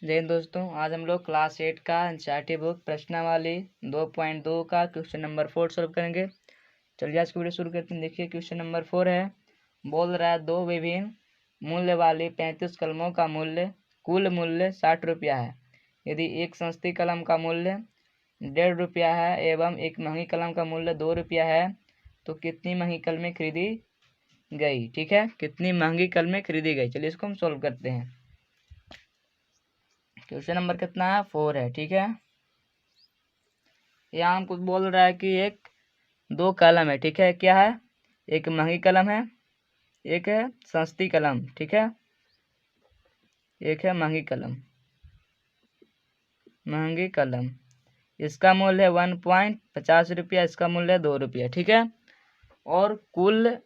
जय हिंद दोस्तों, आज हम लोग क्लास 8 का एनसीईआरटी बुक प्रश्नावली 2.2 का क्वेश्चन नंबर 4 सॉल्व करेंगे। चलिए आज की वीडियो शुरू करते हैं। देखिए क्वेश्चन नंबर 4 है, बोल रहा है दो विभिन्न मूल्य वाली 35 कलमों का मूल्य कुल मूल्य 60 रुपया है। यदि एक सस्ती कलम का मूल्य 1.5 रुपया है एवं एक महंगी कलम का मूल्य 2 रुपया है तो कितनी महंगी कलमें खरीदी गई। ठीक है, कितनी महंगी कलमें खरीदी गई। चलिए इसको हम सॉल्व करते हैं। क्वेश्चन नंबर कितना है, 4 है। ठीक है, यहाँ हमको बोल रहा है कि दो कलम है। ठीक है, क्या है, एक महंगी कलम है, एक है सस्ती कलम। ठीक है, एक है महंगी कलम। महंगी कलम इसका मूल्य है 1.50 रुपया, इसका मूल्य है 2 रुपया। ठीक है, और कुल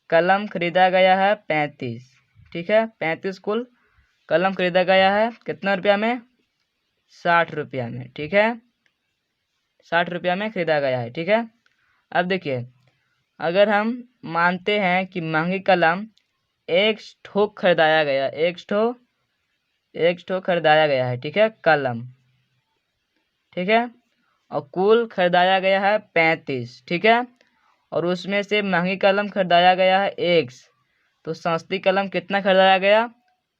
कलम खरीदा गया है 35। ठीक है, 35 कुल कलम खरीदा गया है कितना रुपया में, 60 रुपया में। ठीक है, 60 रुपया में खरीदा गया है। ठीक है, अब देखिए, अगर हम मानते हैं कि महंगी कलम एक ठो खरीदाया गया, एक ठो खरीदाया गया है। ठीक है, कलम। ठीक है, और कुल खरीदाया गया है 35। ठीक है, और उसमें से महंगी कलम खरीदाया गया है एक, तो सस्ती कलम कितना खरीदाया गया,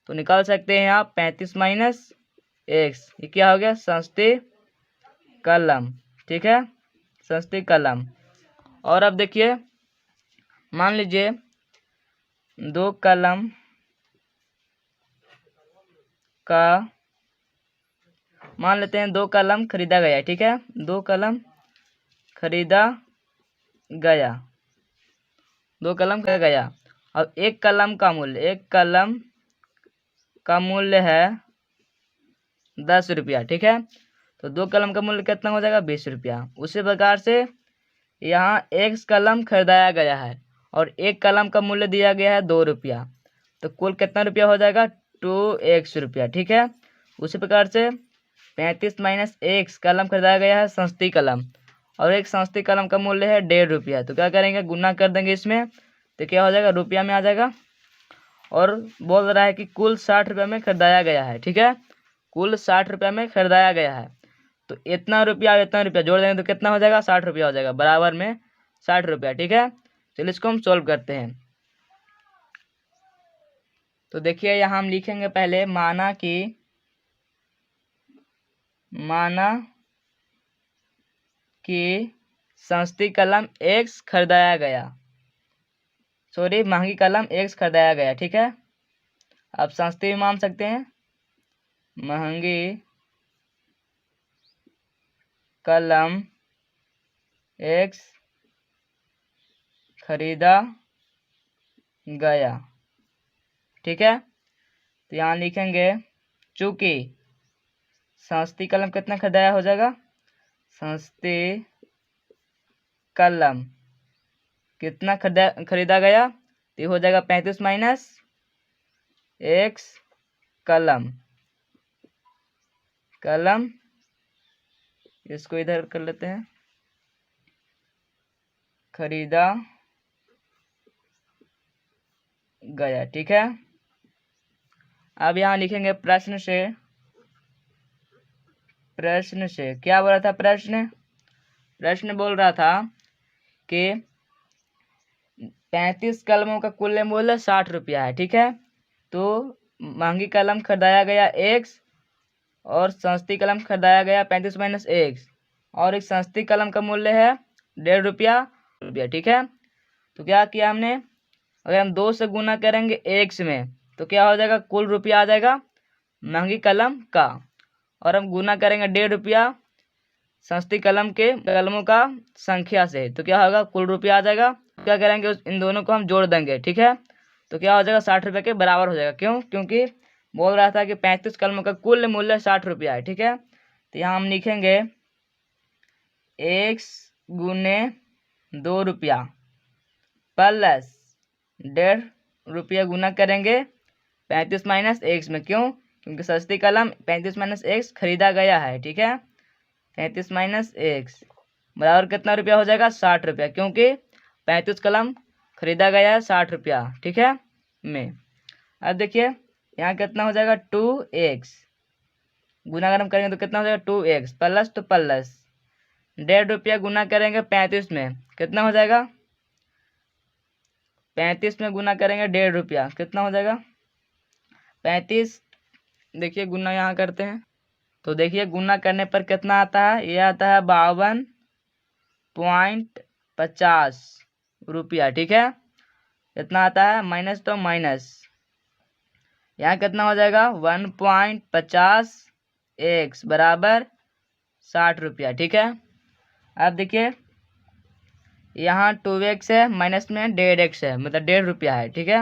तो निकाल सकते हैं आप 35 माइनस एक्स। ये क्या हो गया, सस्ती कलम। ठीक है, सस्ती कलम। और अब देखिए, मान लीजिए दो कलम का, मान लेते हैं दो कलम खरीदा गया। ठीक है, दो कलम खरीदा गया, दो कलम खरीदा गया, और एक कलम का मूल्य है 10 रुपया। ठीक है, तो दो कलम का मूल्य कितना हो जाएगा, 20 रुपया। उसी प्रकार से यहाँ एक कलम खरीदाया गया है और एक कलम का मूल्य दिया गया है 2 रुपया, तो कुल कितना रुपया हो जाएगा, 2x रुपया। ठीक है, उसी प्रकार से 35 माइनस एक्स कलम खरीदाया गया है सस्ती कलम, और एक सस्ती कलम का मूल्य है 1.5 रुपया, तो क्या करेंगे, गुना कर देंगे इसमें, तो क्या हो जाएगा, रुपया में आ जाएगा। और बोल रहा है कि कुल 60 रुपया में खरीदाया गया है। ठीक है, कुल 60 रुपया में खरीदाया गया है, तो इतना रुपया जोड़ देंगे तो कितना हो जाएगा, 60 रुपया हो जाएगा, बराबर में 60 रुपया। ठीक है, चलिए इसको हम सॉल्व करते हैं। तो देखिए यहाँ हम लिखेंगे पहले, माना कि सस्ती कलम एक्स खरीदाया गया, सॉरी महंगी कलम एक्स खरीदाया गया। ठीक है, आप सस्ती भी मान सकते हैं, महंगी कलम एक्स खरीदा गया। ठीक है, तो यहाँ लिखेंगे चूंकि सस्ती कलम कितना खरीदाया हो जाएगा, सस्ती कलम कितना खरीदा गया, तो ये हो जाएगा 35 माइनस एक्स कलम इसको इधर कर लेते हैं, खरीदा गया। ठीक है, अब यहाँ लिखेंगे प्रश्न से क्या बोल रहा था, प्रश्न बोल रहा था कि 35 कलमों का कुल मूल्य 60 रुपया है। ठीक है, तो महंगी कलम खरीदाया गया एक्स और सस्ती कलम खरीदाया गया 35 माइनस एक्स, और एक सस्ती कलम का मूल्य है 1.5 रुपया। ठीक है, तो क्या किया हमने, अगर हम 2 से गुना करेंगे एक्स में तो क्या हो जाएगा, कुल रुपया आ जाएगा महंगी कलम का, और हम गुना करेंगे 1.5 रुपया सस्ती कलमों का संख्या से, तो क्या होगा, कुल रुपया आ जाएगा। क्या करेंगे, इन दोनों को हम जोड़ देंगे। ठीक है, तो क्या हो जाएगा, 60 रुपये के बराबर हो जाएगा। क्यों, क्योंकि बोल रहा था कि 35 कलमों का कुल मूल्य 60 रुपया है। ठीक है, तो यहाँ हम लिखेंगे एक्स गुने 2 रुपया प्लस 1.5 रुपया गुना करेंगे 35 माइनस एक्स में। क्यों, क्योंकि सस्ती कलम 35 माइनस एक्स खरीदा गया है। ठीक है, 35 माइनस एक्स बराबर कितना रुपया हो जाएगा, 60 रुपया, क्योंकि 35 कलम खरीदा गया है 60 रुपया। ठीक है में, अब देखिए यहाँ कितना हो जाएगा, 2x गुना अगर हम करेंगे तो कितना हो जाएगा 2x प्लस तो प्लस 1.5 रुपया गुना करेंगे 35 में कितना हो जाएगा 35 में गुना करेंगे 1.5 रुपया कितना हो जाएगा 35। देखिए गुना यहाँ करते हैं तो देखिए गुना करने पर कितना आता है, ये आता है 52.50 रुपया। ठीक है, कितना आता है माइनस तो माइनस, यहाँ कितना हो जाएगा 1.50 x बराबर 60 रुपया। ठीक है, अब देखिए यहाँ 2x है माइनस में 1.5x है मतलब 1.5 रुपया है। ठीक है,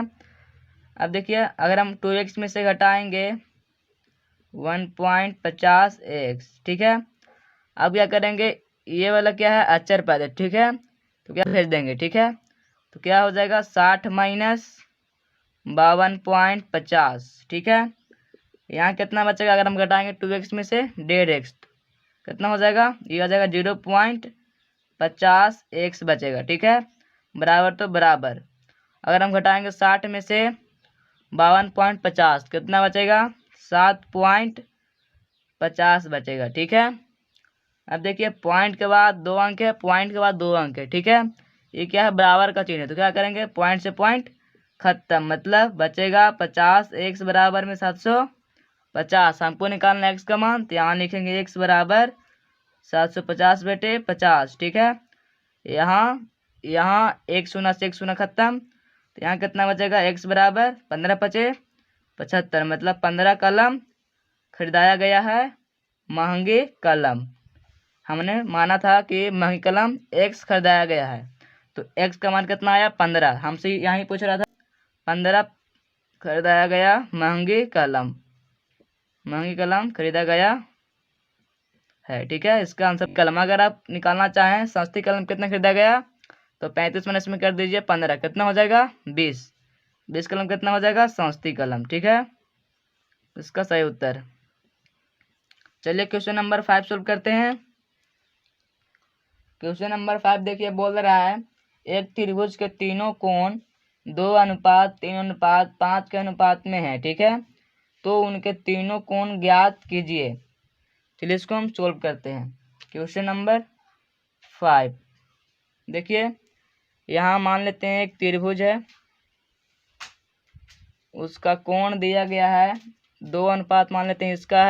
अब देखिए अगर हम 2x में से घटाएंगे 1.50 x। ठीक है, अब क्या करेंगे, ये वाला क्या है अचर पद। ठीक है, तो क्या भेज देंगे। ठीक है, तो क्या हो जाएगा 60 माइनस 52.50। ठीक है, यहाँ कितना बचेगा अगर हम घटाएंगे 2x में से 1.5x कितना हो जाएगा, ये हो जाएगा 0.50 x बचेगा। ठीक है, बराबर तो बराबर, अगर हम घटाएंगे 60 में से 52.50 कितना बचेगा 7.50 बचेगा। ठीक है, अब देखिए पॉइंट के बाद 2 अंक है, पॉइंट के बाद 2 अंक है। ठीक है, ये क्या है बराबर का चिन्ह है, तो क्या करेंगे पॉइंट से पॉइंट खत्म, मतलब बचेगा 50 x बराबर में 750। हमको निकालना x का मान, तो यहाँ लिखेंगे x बराबर 750 बेटे 50। ठीक है, यहाँ एक शून्य से एक शून्य खत्म, तो यहाँ कितना बचेगा x बराबर 15 पचे 75 मतलब 15 कलम खरीदाया गया है। महंगी कलम, हमने माना था कि महंगी कलम x खरीदाया गया है, तो x का मान कितना आया 15, हमसे यहाँ ही पूछ रहा था 15 खरीदाया गया महंगी कलम खरीदा गया है। ठीक है, इसका आंसर कलम, अगर आप निकालना चाहें सस्ती कलम कितना खरीदा गया तो 35 माइनस में कर दीजिए 15 कितना हो जाएगा 20 कलम कितना हो जाएगा सस्ती कलम। ठीक है, इसका सही उत्तर। चलिए क्वेश्चन नंबर 5 सोल्व करते हैं। क्वेश्चन नंबर 5 देखिए बोल रहा है एक त्रिभुज के तीनों कोण 2:3:5 के अनुपात में है। ठीक है, तो उनके तीनों कोण ज्ञात कीजिए। चलिए इसको हम सोल्व करते हैं। क्वेश्चन नंबर 5 देखिए, यहाँ मान लेते हैं एक त्रिभुज है, उसका कोण दिया गया है 2 अनुपात मान लेते हैं, इसका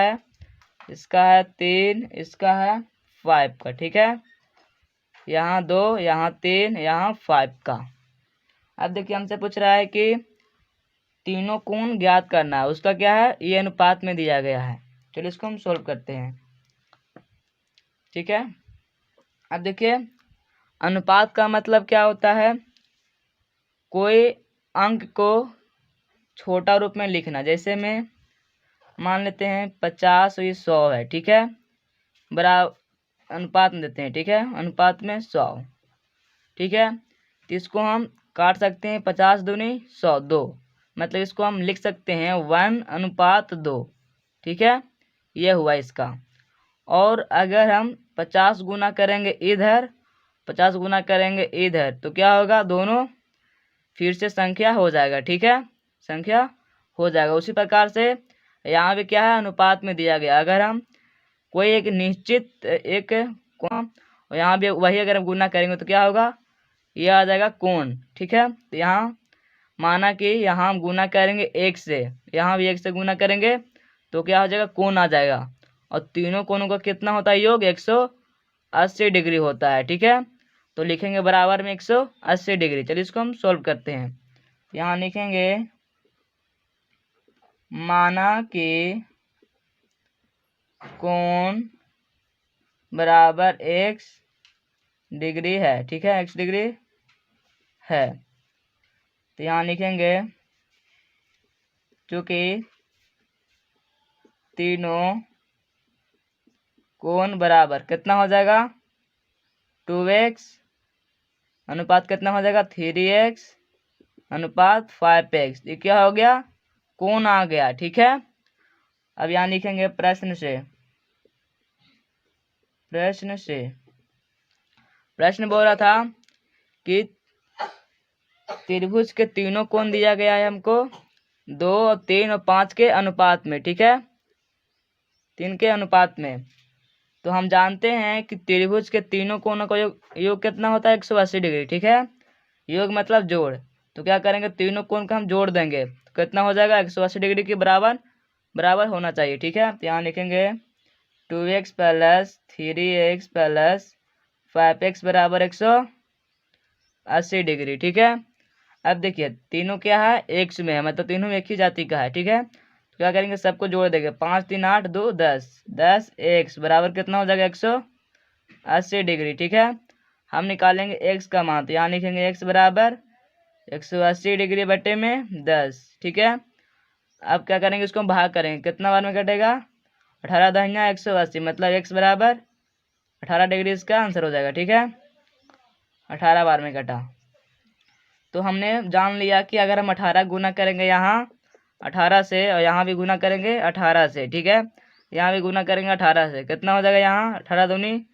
है 3, इसका है 5 का। ठीक है, यहाँ 2 यहाँ 3 यहाँ 5 का। अब देखिए हमसे पूछ रहा है कि तीनों कोण ज्ञात करना है, उसका क्या है ये अनुपात में दिया गया है। चलिए इसको हम सोल्व करते हैं। ठीक है, अब देखिए अनुपात का मतलब क्या होता है, कोई अंक को छोटा रूप में लिखना। जैसे में मान लेते हैं 50 और ये 100 है। ठीक है, बराबर अनुपात में देते हैं। ठीक है, अनुपात में 100। ठीक है, तो इसको हम काट सकते हैं 50 दूनी 100 2, मतलब इसको हम लिख सकते हैं 1:2। ठीक है, ये हुआ इसका। और अगर हम 50 गुना करेंगे इधर 50 गुना करेंगे इधर तो क्या होगा, दोनों फिर से संख्या हो जाएगा। ठीक है, संख्या हो जाएगा। उसी प्रकार से यहाँ भी क्या है अनुपात में दिया गया, अगर हम कोई एक निश्चित एक कोण, यहाँ भी वही अगर हम गुना करेंगे तो क्या होगा, ये आ जाएगा कोण। ठीक है, तो यहाँ माना कि यहाँ हम गुना करेंगे 1 से, यहाँ भी 1 से गुना करेंगे तो क्या हो जाएगा कोण आ जाएगा, और तीनों कोणों का कितना होता है योग 180 डिग्री होता है। ठीक है, तो लिखेंगे बराबर में 180 डिग्री। चलिए इसको हम सोल्व करते हैं। यहाँ लिखेंगे माना कि कोण बराबर x डिग्री है। ठीक है, x डिग्री है, तो यहाँ लिखेंगे चूँकि तीनों कोण बराबर कितना हो जाएगा 2x अनुपात कितना हो जाएगा 3x अनुपात 5x, ये क्या हो गया कोण आ गया। ठीक है, अब यहाँ लिखेंगे प्रश्न बोल रहा था कि त्रिभुज के तीनों कोण दिया गया है हमको 2, 3 और 5 के अनुपात में। ठीक है, 3 के अनुपात में। तो हम जानते हैं कि त्रिभुज के तीनों कोनों का योग कितना होता है 180 डिग्री। ठीक है, योग मतलब जोड़। तो क्या करेंगे, तीनों कोण का हम जोड़ देंगे तो कितना हो जाएगा 180 डिग्री के बराबर बराबर होना चाहिए। ठीक है, तो यहाँ लिखेंगे 2x plus 3x plus 5x बराबर 180 डिग्री। ठीक है, अब देखिए तीनों क्या है, एक्स में है, मतलब तीनों एक ही जाति का है। ठीक है, तो क्या करेंगे, सबको जोड़ देंगे, 5 3 8 2 10, 10 एक्स बराबर कितना हो जाएगा 180 डिग्री। ठीक है, हम निकालेंगे एक्स का मान, तो यहाँ लिखेंगे एक्स बराबर 180 डिग्री बटे में 10। ठीक है, अब क्या करेंगे, इसको हम भाग करेंगे, कितना बार में कटेगा, 18 दहिया 180, मतलब एक्स बराबर 18 डिग्री इसका आंसर हो जाएगा। ठीक है, 18 बार में कटा। तो हमने जान लिया कि अगर हम 18 गुना करेंगे यहाँ 18 से और यहाँ भी गुना करेंगे 18 से। ठीक है, यहाँ भी गुना करेंगे 18 से, कितना हो जाएगा, यहाँ 18 दूनी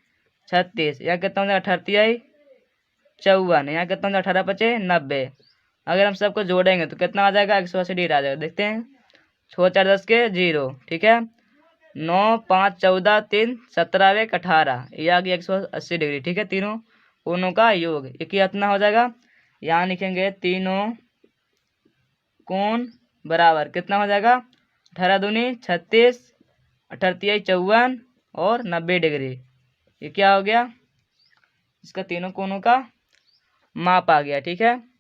36, यहाँ कितना हो जाएगा 38 54, यहाँ कितना हो जाएगा 18 पचे 90। अगर हम सबको जोड़ेंगे तो कितना आ जाएगा 180 डिग्री आ जाएगा। देखते हैं, 6 4 10 के 0। ठीक है, 9 5 14 3 17 1 18, ये आ गया 180 डिग्री। ठीक है, तीनों कोनों का योग ये कितना हो जाएगा, यहाँ लिखेंगे तीनों कोण बराबर कितना हो जाएगा, 18 दूनी 36, 38 54 और 90 डिग्री। ये क्या हो गया, इसका तीनों कोनों का माप आ गया। ठीक है,